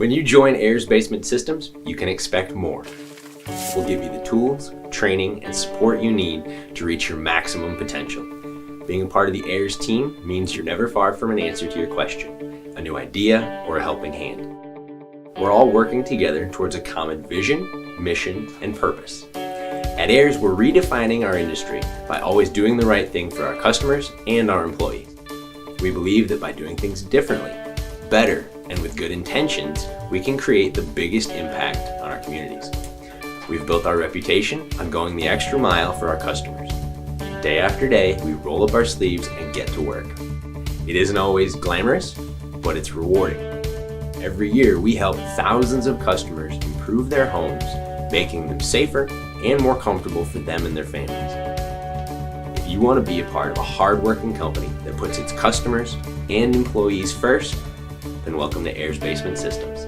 When you join Ayers Basement Systems, you can expect more. We'll give you the tools, training, and support you need to reach your maximum potential. Being a part of the Ayers team means you're never far from an answer to your question, a new idea, or a helping hand. We're all working together towards a common vision, mission, and purpose. At Ayers, we're redefining our industry by always doing the right thing for our customers and our employees. We believe that by doing things differently, better, and with good intentions, we can create the biggest impact on our communities. We've built our reputation on going the extra mile for our customers. Day after day, we roll up our sleeves and get to work. It isn't always glamorous, but it's rewarding. Every year, we help thousands of customers improve their homes, making them safer and more comfortable for them and their families. If you want to be a part of a hard-working company that puts its customers and employees first, then welcome to Ayers Basement Systems.